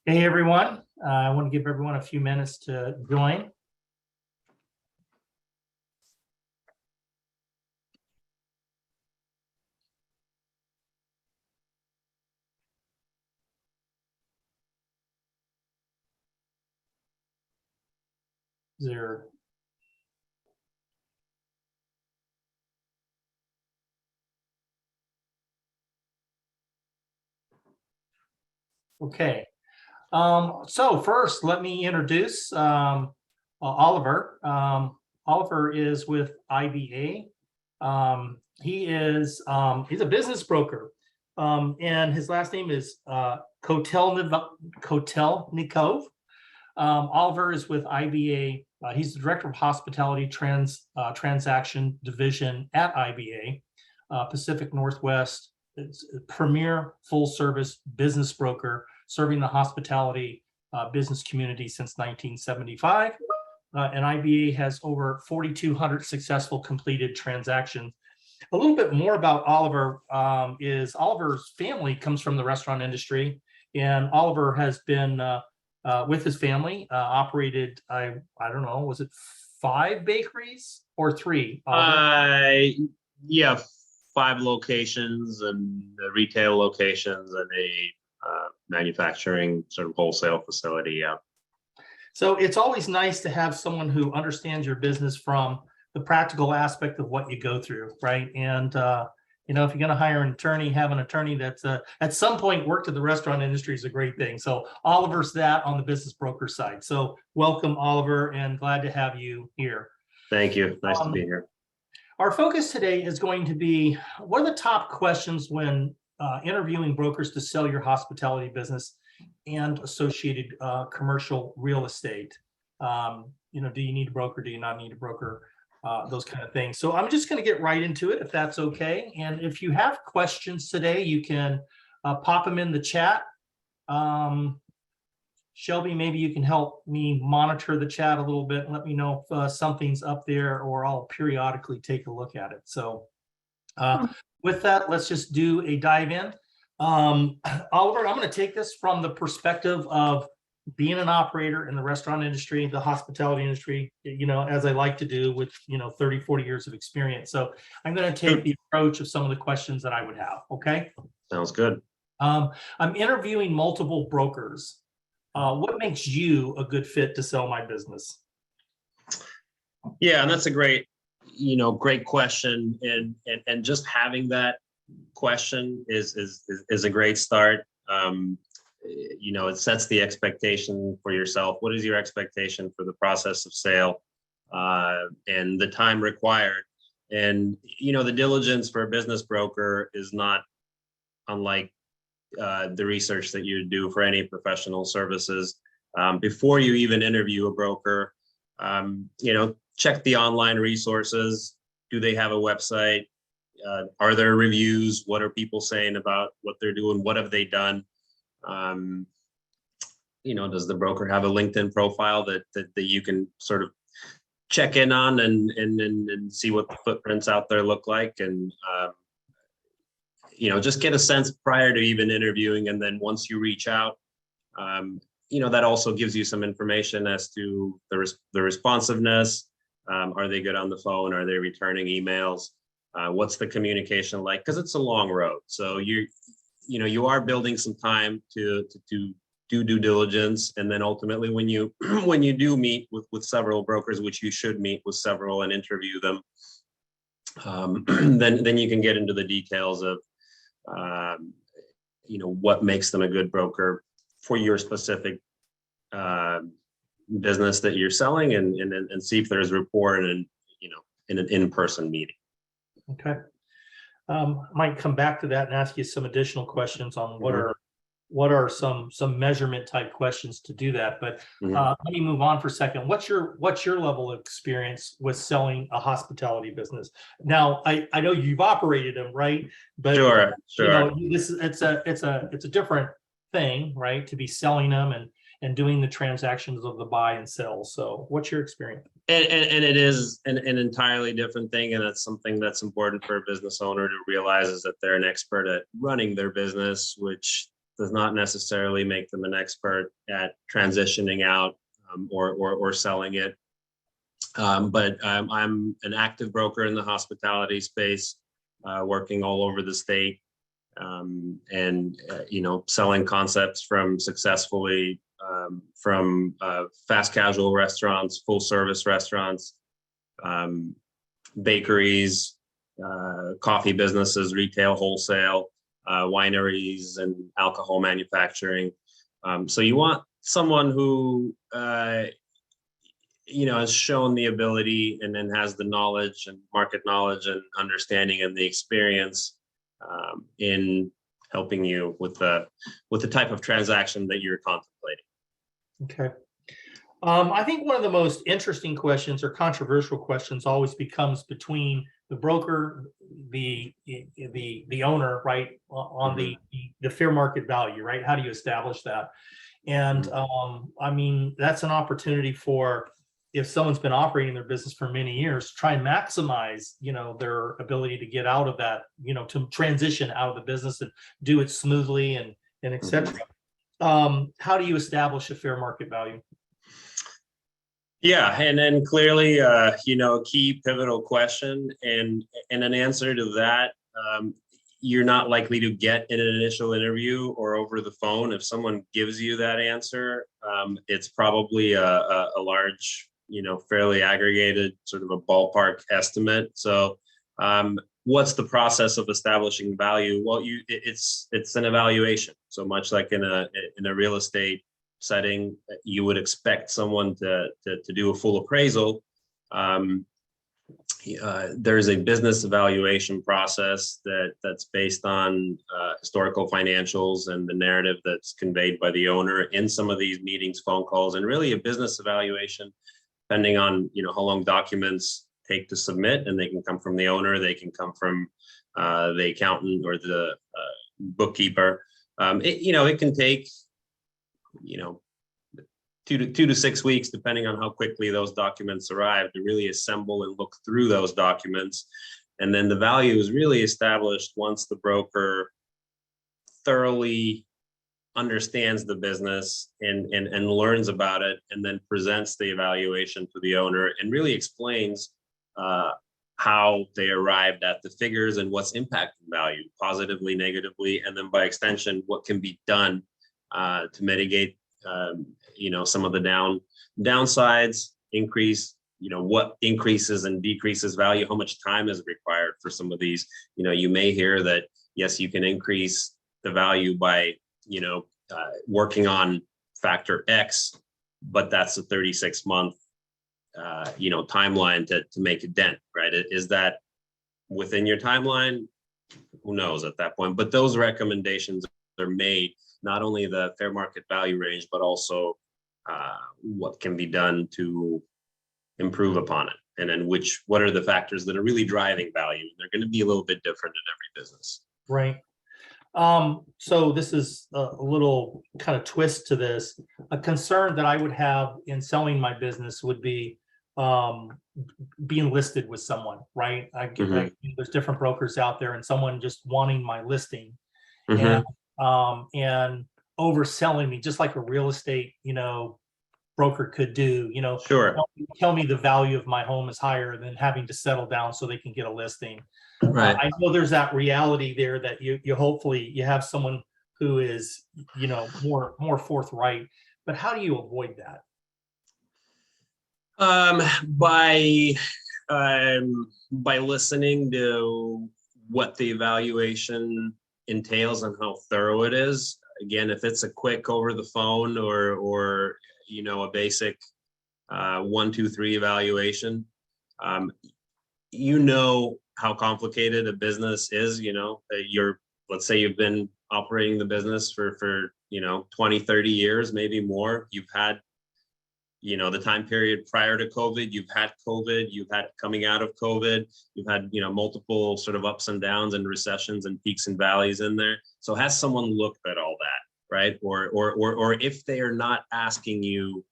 Hey everyone, I want to give everyone a few minutes to join. Is there okay. So first, let me introduce Oliver. Oliver is with IBA. He's a business broker, and his last name is Kotelnikov. Oliver is with IBA. He's the director of hospitality transaction division at IBA, Pacific Northwest. It's a premier full service business broker serving the hospitality business community since 1975. And IBA has over 4,200 successful completed transactions. A little bit more about Oliver is Oliver's family comes from the restaurant industry, and Oliver has been with his family operated, I don't know, was it 5 bakeries or 3? Yeah, 5 locations and retail locations and a manufacturing sort of wholesale facility. Yeah. So it's always nice to have someone who understands your business from the practical aspect of what you go through, right? And if you're going to hire an attorney, have an attorney that's at some point worked in the restaurant industry is a great thing. So Oliver's that on the business broker side. So welcome, Oliver, and glad to have you here. Thank you. Nice to be here. Our focus today is going to be, what are the top questions when interviewing brokers to sell your hospitality business and associated commercial real estate? Do you need a broker? Do you not need a broker? Those kind of things. So I'm just going to get right into it, if that's okay. And if you have questions today, you can pop them in the chat. Shelby, maybe you can help me monitor the chat a little bit and let me know if something's up there, or I'll periodically take a look at it. So with that, let's just do a dive in. Oliver, I'm going to take this from the perspective of being an operator in the restaurant industry, the hospitality industry, as I like to do with, 30, 40 years of experience. So I'm going to take the approach of some of the questions that I would have. Okay. Sounds good. I'm interviewing multiple brokers. What makes you a good fit to sell my business? Yeah, and that's a great question. And just having that question is a great start. It sets the expectation for yourself. What is your expectation for the process of sale and the time required? And, the diligence for a business broker is not unlike the research that you do for any professional services. Before you even interview a broker, check the online resources. Do they have a website? Are there reviews? What are people saying about what they're doing? What have they done? Does the broker have a LinkedIn profile that you can sort of check in on and see what the footprints out there look like? And, just get a sense prior to even interviewing. And then once you reach out, that also gives you some information as to the responsiveness. Are they good on the phone? Are they returning emails? What's the communication like? Because it's a long road. So you are building some time to do due diligence. And then ultimately when you do meet with several brokers, which you should meet with several and interview them, then you can get into the details of what makes them a good broker for your specific business that you're selling, and see if there's rapport in an in-person meeting. Okay. Might come back to that and ask you some additional questions on what are some measurement type questions to do that. But let me move on for a second. What's your level of experience with selling a hospitality business? Now, I know you've operated them, right? But sure. It's a different thing, right? To be selling them and doing the transactions of the buy and sell. So what's your experience? And it is an entirely different thing. And that's something that's important for a business owner to realize, is that they're an expert at running their business, which does not necessarily make them an expert at transitioning out or selling it. But I'm an active broker in the hospitality space, working all over the state, and selling concepts from successfully from fast casual restaurants, full service restaurants, bakeries, coffee businesses, retail, wholesale, wineries, and alcohol manufacturing. So you want someone who has shown the ability and then has the knowledge and market knowledge and understanding and the experience in helping you with the type of transaction that you're contemplating. Okay. I think one of the most interesting questions or controversial questions always becomes between the broker, the owner, right, on the fair market value, right? How do you establish that? And I mean, that's an opportunity for, if someone's been operating their business for many years, try and maximize, their ability to get out of that, to transition out of the business and do it smoothly and et cetera. How do you establish a fair market value? Yeah, and then clearly, a key pivotal question, and an answer to that, you're not likely to get in an initial interview or over the phone. If someone gives you that answer, it's probably a large, fairly aggregated sort of a ballpark estimate. So, what's the process of establishing value? Well, it's an evaluation. So much like in a real estate setting, you would expect someone to do a full appraisal. There's a business evaluation process that's based on historical financials and the narrative that's conveyed by the owner in some of these meetings, phone calls, and really a business evaluation, depending on how long documents take to submit, and they can come from the owner, they can come from the accountant or the bookkeeper. It can take 2 to 6 weeks, depending on how quickly those documents arrive, to really assemble and look through those documents. And then the value is really established once the broker thoroughly understands the business and learns about it, and then presents the evaluation to the owner and really explains how they arrived at the figures and what's impacting value positively, negatively, and then by extension, what can be done to mitigate some of the downsides, increase, what increases and decreases value, how much time is required for some of these. You may hear that, yes, you can increase the value by, working on factor X, but that's a 36-month, timeline to make a dent, right? Is that within your timeline? Who knows at that point? But those recommendations are made, not only the fair market value range, but also what can be done to improve upon it. And then what are the factors that are really driving value? They're going to be a little bit different in every business. Right. So this is a little kind of twist to this. A concern that I would have in selling my business would be being listed with someone, right? There's different brokers out there, and someone just wanting my listing and overselling me, just like a real estate, broker could do. Sure. Tell me the value of my home is higher than having to settle down so they can get a listing. Right. I know there's that reality there that you hopefully you have someone who is more forthright, but how do you avoid that? By listening to what the evaluation entails and how thorough it is. Again, if it's a quick over the phone or a basic 1, 2, 3 evaluation, how complicated a business is. Let's say you've been operating the business for 20, 30 years, maybe more. You've had the time period prior to COVID, you've had COVID, you've had coming out of COVID, you've had multiple sort of ups and downs and recessions and peaks and valleys in there. So has someone looked at all that, right? Or if they are not asking you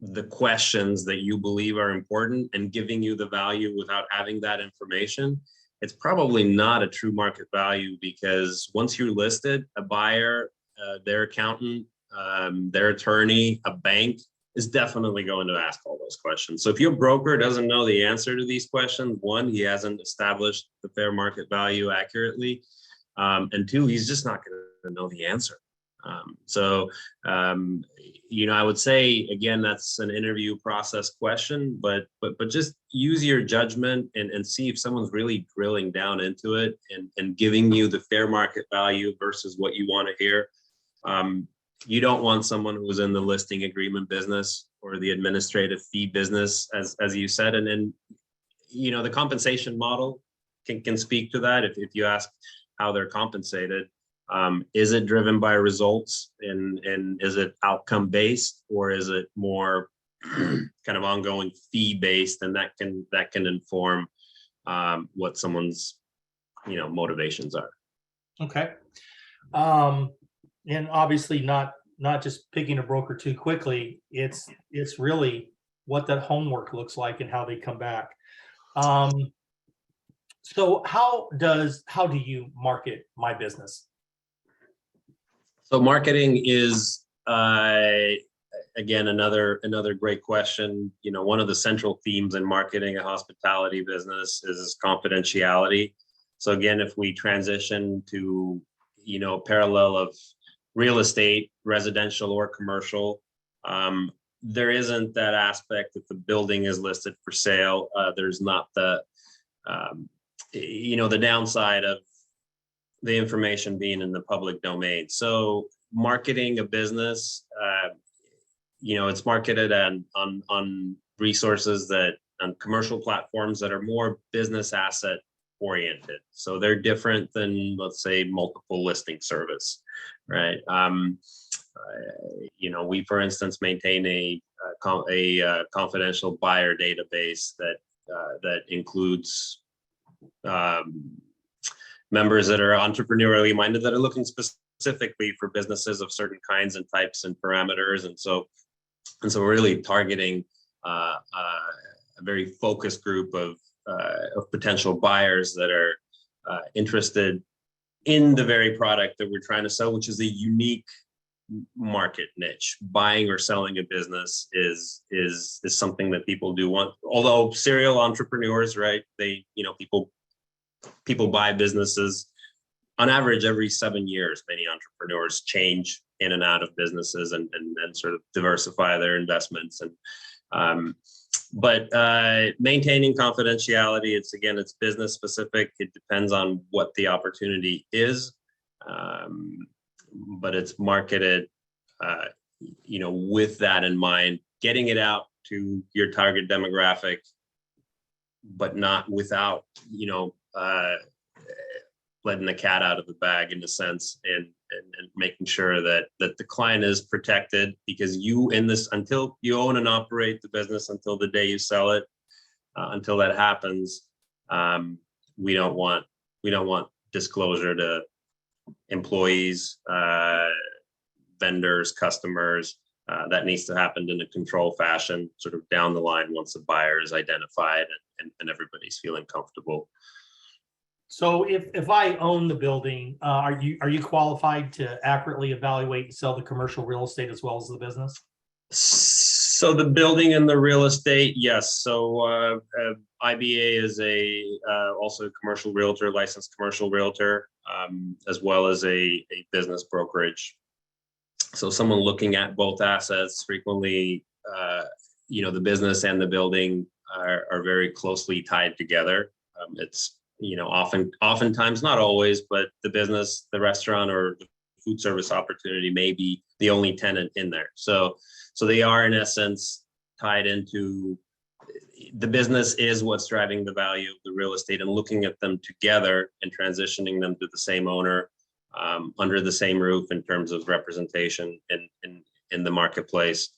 the questions that you believe are important and giving you the value without having that information, it's probably not a true market value, because once you're listed, a buyer their accountant, their attorney, a bank is definitely going to ask all those questions. So if your broker doesn't know the answer to these questions, one, he hasn't established the fair market value accurately, and two, he's just not going to know the answer. I would say, again, that's an interview process question, but just use your judgment and see if someone's really drilling down into it and giving you the fair market value versus what you want to hear. You don't want someone who's in the listing agreement business or the administrative fee business, as you said, and then, the compensation model can speak to that. If you ask how they're compensated, is it driven by results and is it outcome based, or is it more kind of ongoing fee based, and that can inform what someone's motivations are. Okay. And obviously not just picking a broker too quickly. It's really what that homework looks like and how they come back. So how do you market my business? So marketing is again another great question. One of the central themes in marketing a hospitality business is confidentiality. So again, if we transition to a parallel of real estate, residential or commercial, there isn't that aspect if the building is listed for sale. There's not the downside of the information being in the public domain. So marketing a business, it's marketed on resources on commercial platforms that are more business asset oriented. So they're different than, let's say, multiple listing service, right? We, for instance, maintain a confidential buyer database that includes members that are entrepreneurially minded, that are looking specifically for businesses of certain kinds and types and parameters, and so we're really targeting a very focused group of potential buyers that are interested in the very product that we're trying to sell, which is a unique market niche. Buying or selling a business is something that people do want. Although serial entrepreneurs, right? People buy businesses on average every 7 years. Many entrepreneurs change in and out of businesses and sort of diversify their investments. But maintaining confidentiality, it's business specific. It depends on what the opportunity is, but it's marketed, with that in mind, getting it out to your target demographic, but not without, letting the cat out of the bag in a sense, and making sure that the client is protected, because until you own and operate the business, until the day you sell it, until that happens, we don't want disclosure to employees, vendors, customers. That needs to happen in a controlled fashion, sort of down the line, once the buyer is identified and everybody's feeling comfortable. So if I own the building, are you qualified to accurately evaluate and sell the commercial real estate as well as the business? So the building and the real estate, yes. So IBA is also a commercial realtor, licensed commercial realtor, as well as a business brokerage. So someone looking at both assets frequently, the business and the building are very closely tied together. It's oftentimes, not always, but the business, the restaurant, or the food service opportunity may be the only tenant in there. So they are, in essence, tied into the business is what's driving the value of the real estate, and looking at them together and transitioning them to the same owner, under the same roof in terms of representation in the marketplace,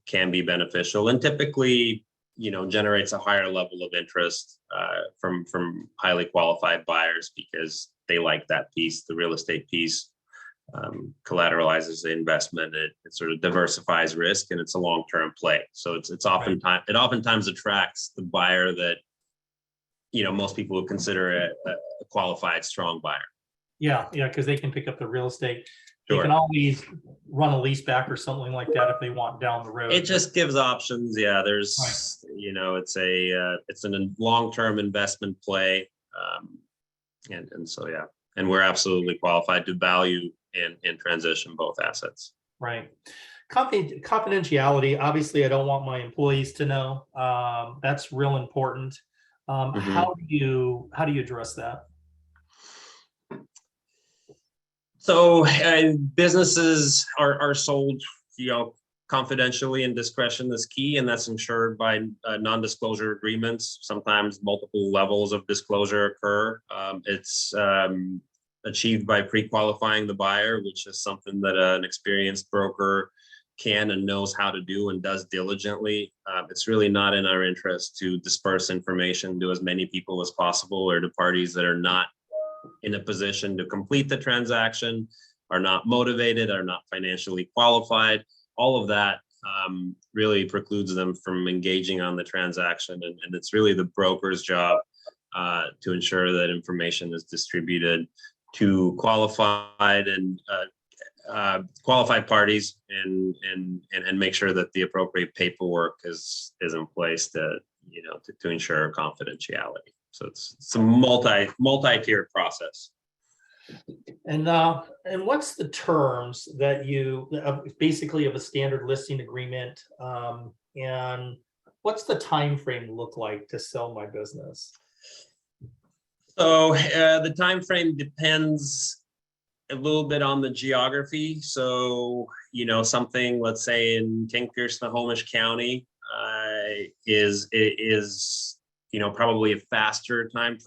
can be beneficial, and typically, generates a higher level of interest from highly qualified buyers, because they like that piece, the real estate piece. Collateralizes the investment. It sort of diversifies risk, and it's a long-term play. So it oftentimes attracts the buyer that most people would consider a qualified, strong buyer. Yeah, yeah, because they can pick up the real estate. They can Sure. always run a lease back or something like that if they want down the road. It just gives options. Yeah, Right, there's, it's a long-term investment play. And so, yeah, and we're absolutely qualified to value and transition both assets. right. Confidentiality, obviously, I don't want my employees to know. That's real important. Mhm. How do you address that? So businesses are sold, confidentially, and discretion is key, and that's ensured by non-disclosure agreements. Sometimes multiple levels of disclosure occur. It's achieved by pre-qualifying the buyer, which is something that an experienced broker can and knows how to do and does diligently. It's really not in our interest to disperse information to as many people as possible, or to parties that are not in a position to complete the transaction, are not motivated, are not financially qualified. All of that really precludes them from engaging on the transaction. And it's really the broker's job to ensure that information is distributed to qualified parties, and make sure that the appropriate paperwork is in place to ensure confidentiality. So it's a multi-tiered process. And what's the terms that you basically of a standard listing agreement? And what's the time frame look like to sell my business? So the time frame depends a little bit on the geography. So, something, let's say in King Pierce, Snohomish County, is probably a faster time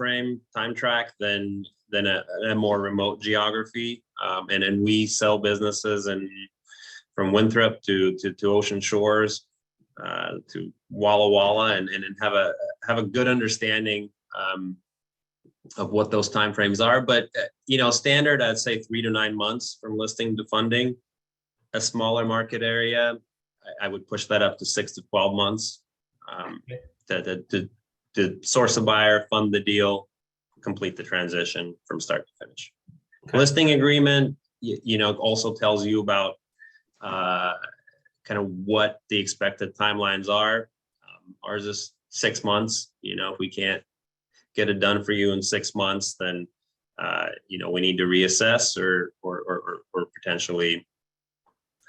track than a more remote geography. And then we sell businesses from Winthrop to Ocean Shores, to Walla Walla, and have a good understanding of what those timeframes are. But standard, I'd say 3 to 9 months from listing to funding. A smaller market area, I would push that up to 6 to 12 months to source a buyer, fund the deal, complete the transition from start to finish. Okay. Listing agreement, also tells you about kind of what the expected timelines are. Ours is 6 months. If we can't get it done for you in 6 months, then we need to reassess or potentially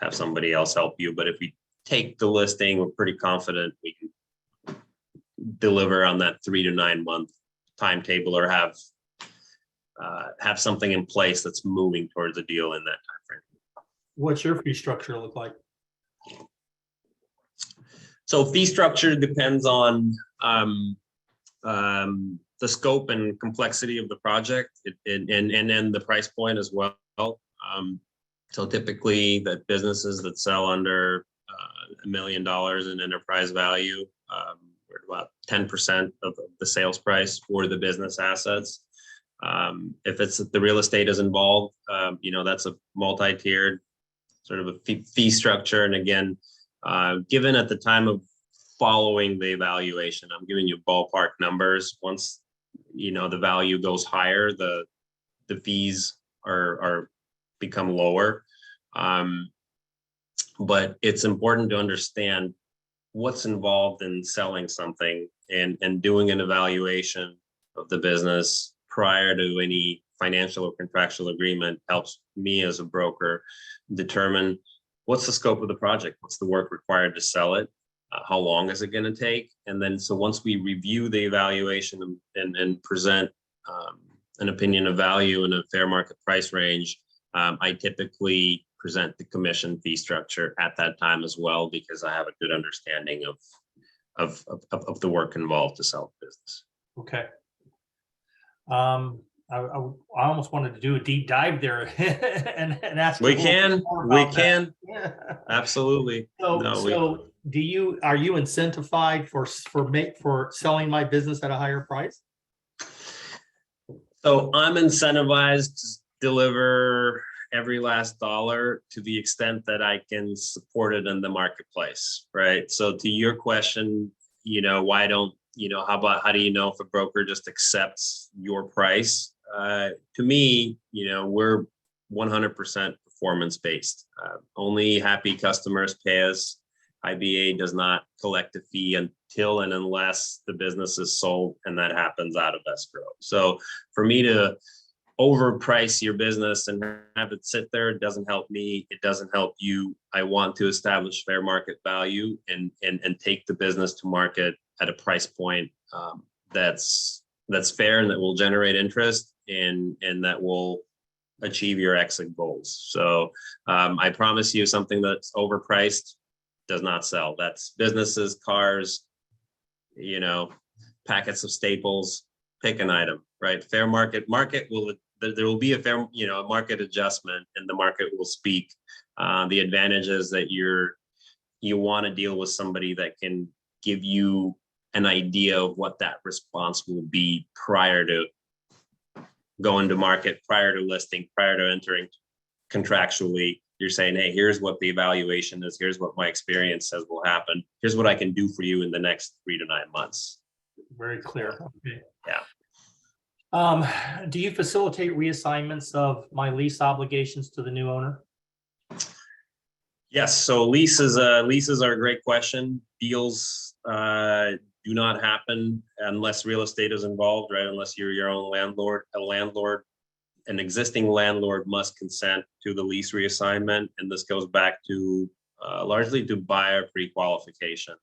have somebody else help you. But if we take the listing, we're pretty confident we can deliver on that 3 to 9 month timetable, or have something in place that's moving towards a deal in that time frame. What's your fee structure look like? So fee structure depends on the scope and complexity of the project, and then the price point as well. So typically, the businesses that sell under $1 million in enterprise value, we're about 10% of the sales price for the business assets. If it's the real estate is involved, that's a multi-tiered sort of a fee structure. And again, given at the time of following the evaluation, I'm giving you ballpark numbers. Once the value goes higher, the fees are become lower. But it's important to understand what's involved in selling something, and doing an evaluation of the business prior to any financial or contractual agreement helps me as a broker determine what's the scope of the project, what's the work required to sell it, how long is it going to take. And then, so once we review the evaluation and present an opinion of value in a fair market price range, I typically present the commission fee structure at that time as well, because I have a good understanding of the work involved to sell the business. Okay. I almost wanted to do a deep dive there and ask. We can. Yeah. Absolutely. So are you incentivized for selling my business at a higher price? So I'm incentivized to deliver every last dollar to the extent that I can support it in the marketplace, right? So to your question, how do you know if a broker just accepts your price? to me, we're 100% performance based. Only happy customers pay us. IBA does not collect a fee until and unless the business is sold, and that happens out of escrow. So for me to overprice your business and have it sit there, it doesn't help me. It doesn't help you. I want to establish fair market value and take the business to market at a price point that's fair and that will generate interest and that will achieve your exit goals. So I promise you, something that's overpriced does not sell. That's businesses, cars, packets of staples. Pick an item, right? Fair market will, there will be a fair, market adjustment, and the market will speak. The advantage is that you want to deal with somebody that can give you an idea of what that response will be prior to going to market, prior to listing, prior to entering contractually. You're saying, hey, here's what the evaluation is. Here's what my experience says will happen. Here's what I can do for you in the next 3 to 9 months. Very clear. Okay. Yeah. Do you facilitate reassignments of my lease obligations to the new owner? Yes. So leases are a great question. Deals do not happen unless real estate is involved, right? Unless you're your own landlord. An existing landlord must consent to the lease reassignment, and this goes back to largely to buyer pre-qualification.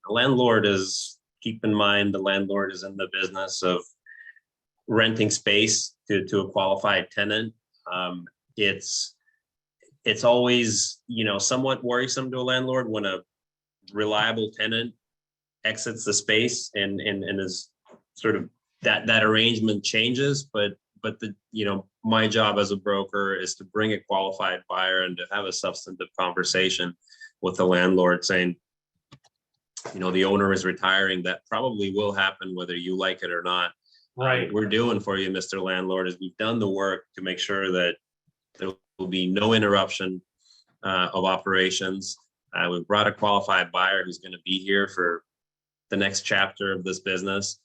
Keep in mind, the landlord is in the business of renting space to a qualified tenant. It's always, somewhat worrisome to a landlord when a reliable tenant exits the space and is sort of that arrangement changes. But my job as a broker is to bring a qualified buyer and to have a substantive conversation with the landlord saying, the owner is retiring. That probably will happen whether you like it or not. Right. What we're doing for you, Mr. Landlord, is we've done the work to make sure that there will be no interruption of operations. We've brought a qualified buyer who's going to be here for the next chapter of this business.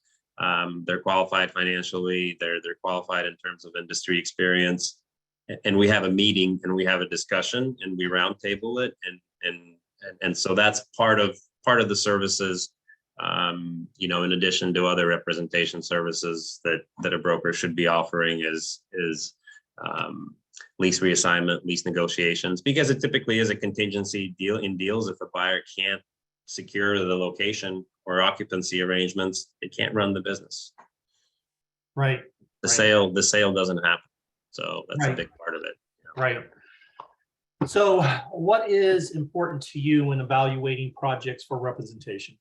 They're qualified financially. They're qualified in terms of industry experience. And we have a meeting and we have a discussion and we roundtable it. And so that's part of the services. In addition to other representation services that a broker should be offering is lease reassignment, lease negotiations, because it typically is a contingency deal in deals. If a buyer can't secure the location or occupancy arrangements, they can't run the business. Right. The sale doesn't happen. So that's a big part of it. Right. So what is important to you when evaluating projects for representation?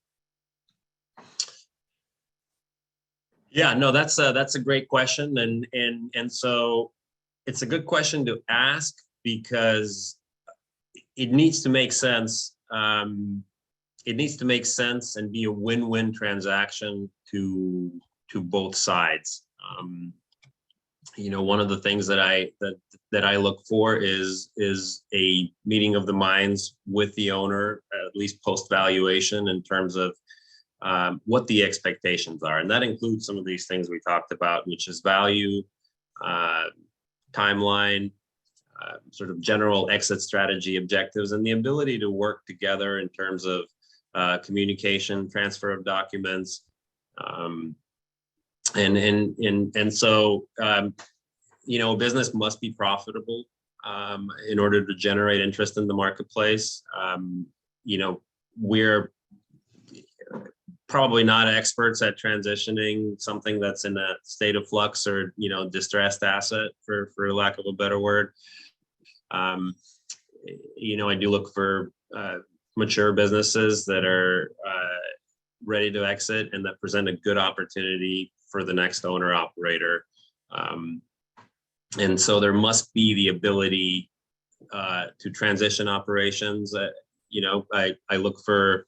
Yeah, no, that's a great question. And so it's a good question to ask because it needs to make sense. It needs to make sense and be a win-win transaction to both sides. One of the things that I look for is a meeting of the minds with the owner, at least post valuation, in terms of what the expectations are. And that includes some of these things we talked about, which is value, timeline, sort of general exit strategy objectives, and the ability to work together in terms of communication, transfer of documents. So a business must be profitable in order to generate interest in the marketplace. We're probably not experts at transitioning something that's in a state of flux or distressed asset, for lack of a better word. I do look for mature businesses that are ready to exit and that present a good opportunity for the next owner operator. And so there must be the ability to transition operations. I look for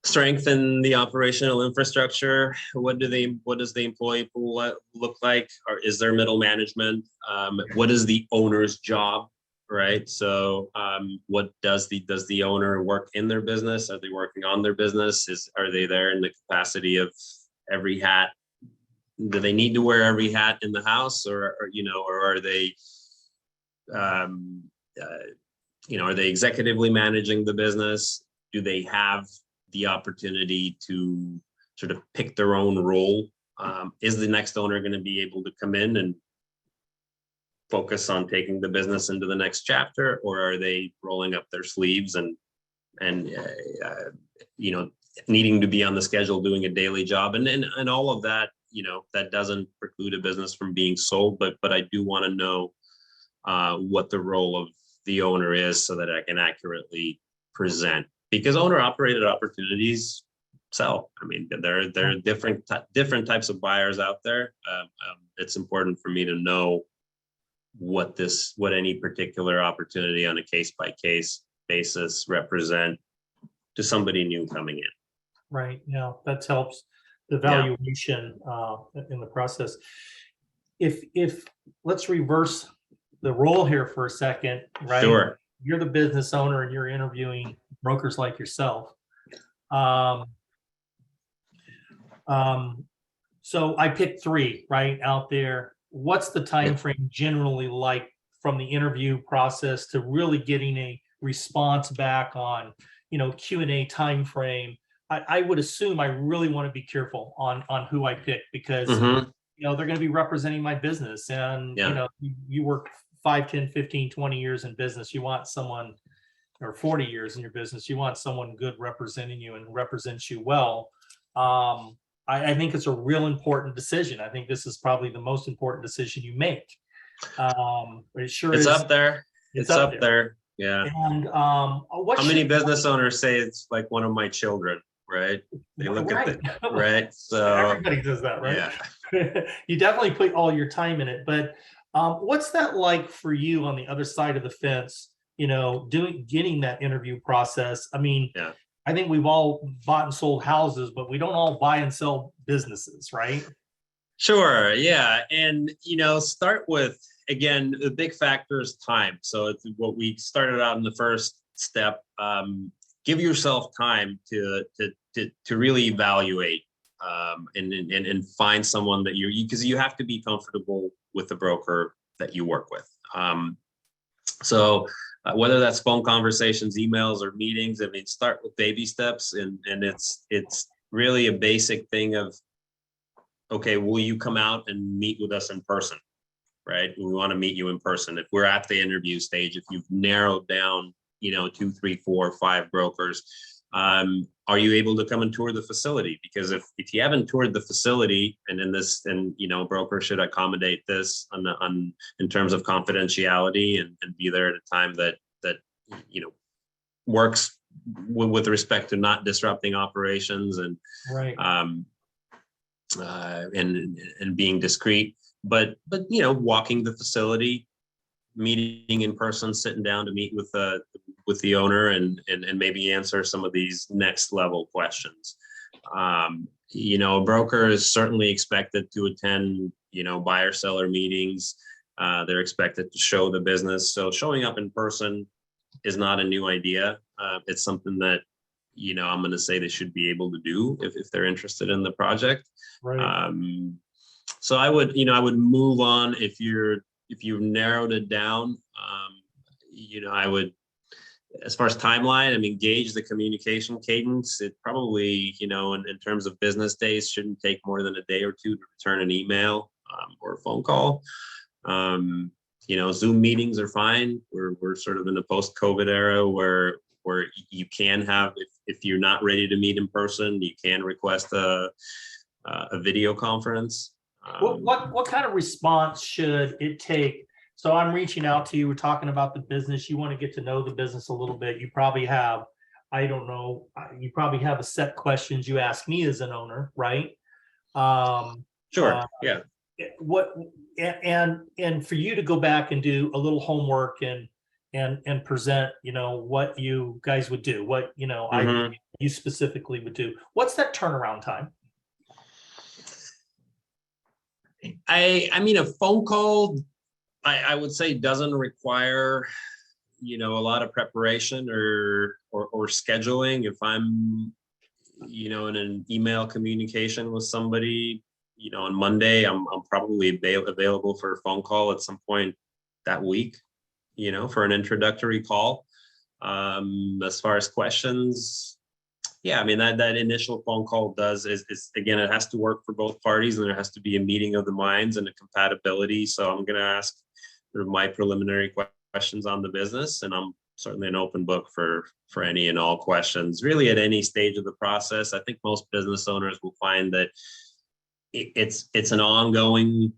strength in the operational infrastructure. What does the employee pool look like? Or is there middle management? What is the owner's job? Right. So what does the owner work in their business? Are they working on their business? Are they there in the capacity of every hat do they need to wear every hat in the house, or are they, um, are they executively managing the business? Do they have the opportunity to sort of pick their own role? Is the next owner going to be able to come in and focus on taking the business into the next chapter, or are they rolling up their sleeves and needing to be on the schedule, doing a daily job, and all of that? That doesn't preclude a business from being sold, but I do want to know what the role of the owner is so that I can accurately present, because owner operated opportunities sell. I mean, there are different types of buyers out there. It's important for me to know what any particular opportunity on a case by case basis represent to somebody new coming in. Right. Yeah, that helps the valuation in the process. If let's reverse the role here for a second, right? Sure. You're the business owner and you're interviewing brokers like yourself. So I picked 3 right out there. What's the time frame generally like from the interview process to really getting a response back on, Q&A time frame? I would assume I really want to be careful on who I pick, because they're going to be representing my business, and you work 5, 10, 15, 20 years in business. You want someone, or 40 years in your business, you want someone good representing you and represents you well. I think it's a real important decision. I think this is probably the most important decision you make. It sure It's is. up there. It's up there. Yeah. And how many business owners say it's like one of my children, right? They look at it, right? So everybody does that, right? Yeah. You definitely put all your time in it. But what's that like for you on the other side of the fence, getting that interview process? I mean, I think we've all bought and sold houses, but we don't all buy and sell businesses, right? Sure. Yeah. And, start with, again, the big factor is time. So it's what we started out in the first step. Give yourself time to really evaluate and find someone that because you have to be comfortable with the broker that you work with. So whether that's phone conversations, emails, or meetings, I mean, start with baby steps, and it's really a basic thing of, okay, will you come out and meet with us in person, right? We want to meet you in person. If we're at the interview stage, if you've narrowed down, 2, 3, 4, 5 brokers, are you able to come and tour the facility? Because if you haven't toured the facility, and broker should accommodate this in terms of confidentiality and be there at a time that works with respect to not disrupting operations and right. And being discreet, but walking the facility, meeting in person, sitting down to meet with the owner and maybe answer some of these next level questions. A broker is certainly expected to attend, buyer seller meetings. They're expected to show the business. So showing up in person is not a new idea. It's something that, I'm going to say they should be able to do if they're interested in the project. Right. So I would move on if you've narrowed it down. I would, as far as timeline, gauge the communication cadence. It probably, in terms of business days, shouldn't take more than a day or 2 to return an email or a phone call. Zoom meetings are fine. We're sort of in the post-COVID era where you can have, if you're not ready to meet in person, you can request a video conference. What kind of response should it take? So I'm reaching out to you. We're talking about the business. You want to get to know the business a little bit. You probably have, I don't know, you probably have a set questions you ask me as an owner, right? Sure. Yeah. What and for you to go back and do a little homework and present, what you guys would do, what you specifically would do. What's that turnaround time? A phone call, I would say, doesn't require, a lot of preparation or scheduling. If I'm, in an email communication with somebody, on Monday, I'm probably available for a phone call at some point that week, for an introductory call. As far as questions, yeah, I mean, that initial phone call is again, it has to work for both parties, and there has to be a meeting of the minds and a compatibility. So I'm going to ask sort of my preliminary questions on the business, and I'm certainly an open book for any and all questions, really at any stage of the process. I think most business owners will find that it's an ongoing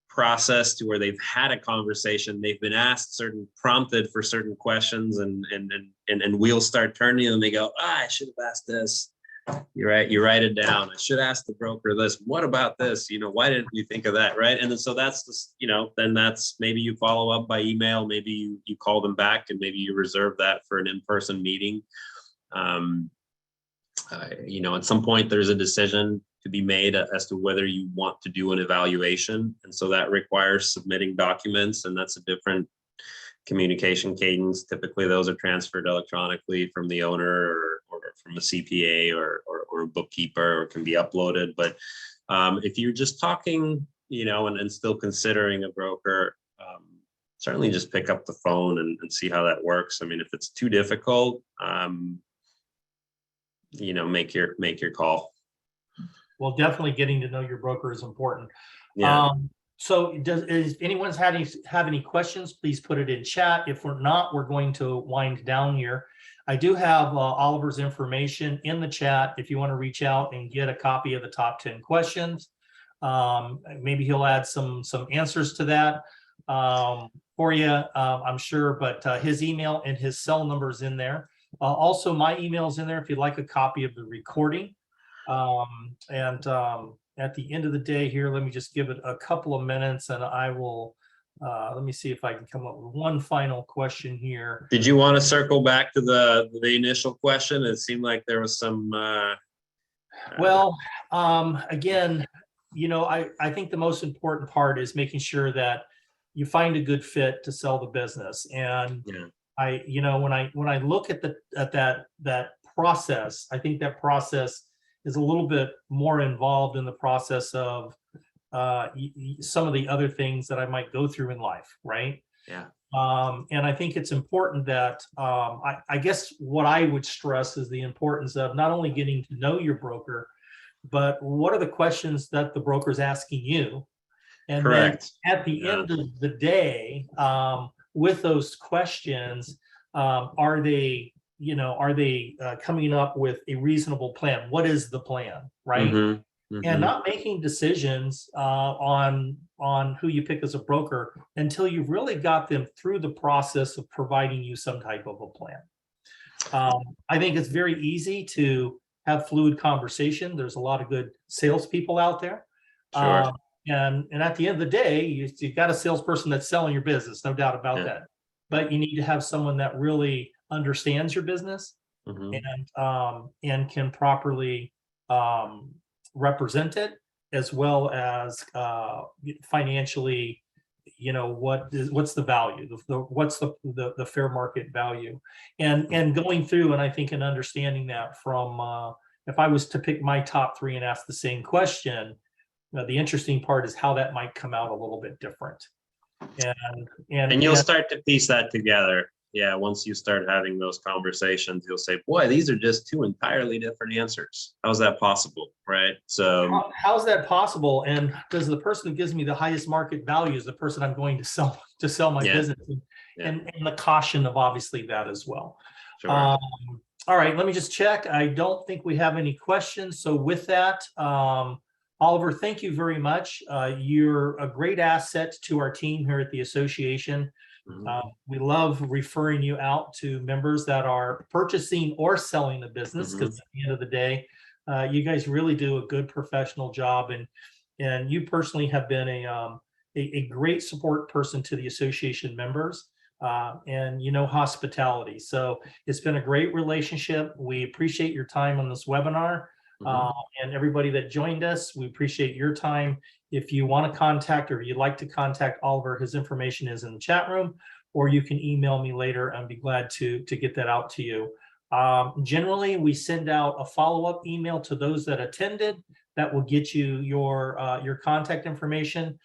process to where they've had a conversation, they've been asked prompted for certain questions, and wheels start turning, and they go, I should have asked this. You write it down. I should ask the broker this. What about this? Why didn't you think of that? Right. And then, so that's just, then that's, maybe you follow up by email, maybe you call them back, and maybe you reserve that for an in-person meeting. At some point there's a decision to be made as to whether you want to do an evaluation. And so that requires submitting documents, and that's a different communication cadence. Typically those are transferred electronically from the owner or from a CPA or a bookkeeper, or can be uploaded. But if you're just talking, and still considering a broker, certainly just pick up the phone and see how that works. I mean, if it's too difficult, make your call. Well, definitely getting to know your broker is important. Yeah. So is anyone's have any questions, please put it in chat. If we're not, we're going to wind down here. I do have Oliver's information in the chat if you want to reach out and get a copy of the top 10 questions. Maybe he'll add some answers to that for you, I'm sure, but his email and his cell number is in there. Also, my email is in there if you'd like a copy of the recording. At the end of the day here, let me just give it a couple of minutes, and I will, let me see if I can come up with one final question here. Did you want to circle back to the initial question? It seemed like there was some... Well, again, I think the most important part is making sure that you find a good fit to sell the business. And yeah. When I look at that process, I think that process is a little bit more involved in the process of some of the other things that I might go through in life, right? Yeah. And I think it's important that I guess what I would stress is the importance of not only getting to know your broker, but what are the questions that the broker is asking you? And correct. Then at the end of the day, with those questions, are they coming up with a reasonable plan? What is the plan, right? Mm-hmm. Mm-hmm. And not making decisions on who you pick as a broker until you've really got them through the process of providing you some type of a plan. I think it's very easy to have fluid conversation. There's a lot of good salespeople out there. Sure. And at the end of the day, you've got a salesperson that's selling your business, no doubt about that. But you need to have someone that really understands your business, mm-hmm. and can properly represent it, as well as financially, what's the value, what's the fair market value, and going through, and I think in understanding that from if I was to pick my top 3 and ask the same question, the interesting part is how that might come out a little bit different. And you'll start to piece that together. Yeah, once you start having those conversations, you'll say, boy, these are just 2 entirely different answers. How's that possible, right? So how's that possible? And does the person who gives me the highest market value is the person I'm going to sell my business? And the caution of obviously that as well. Sure. All right, let me just check. I don't think we have any questions. So with that, Oliver, thank you very much. You're a great asset to our team here at the association. We love referring you out to members that are purchasing or selling the business, because at the end of the day, you guys really do a good professional job, and you personally have been a great support person to the association members, and hospitality. So it's been a great relationship. We appreciate your time on this webinar, and everybody that joined us. We appreciate your time. If you want to contact, or you'd like to contact Oliver, his information is in the chat room, or you can email me later. I'd be glad to get that out to you. Generally, we send out a follow-up email to those that attended that will get you your contact information.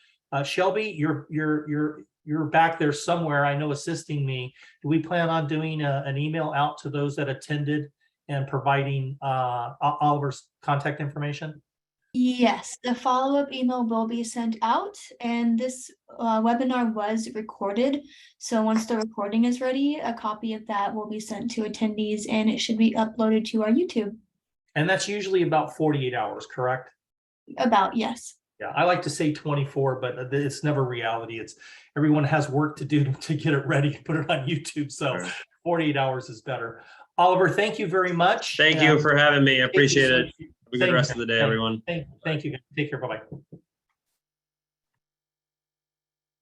Shelby, you're back there somewhere, I know, assisting me. Do we plan on doing an email out to those that attended and providing Oliver's contact information? Yes, the follow-up email will be sent out, and this webinar was recorded. So once the recording is ready, a copy of that will be sent to attendees, and it should be uploaded to our YouTube. And that's usually about 48 hours, correct? About, yes. Yeah, I like to say 24, but it's never reality. It's everyone has work to do to get it ready, put it on YouTube. So 48 hours is better. Oliver, thank you very much. Thank you for having me. I appreciate it. Have a good rest of the day, everyone. Thank you. Take care. Bye-bye.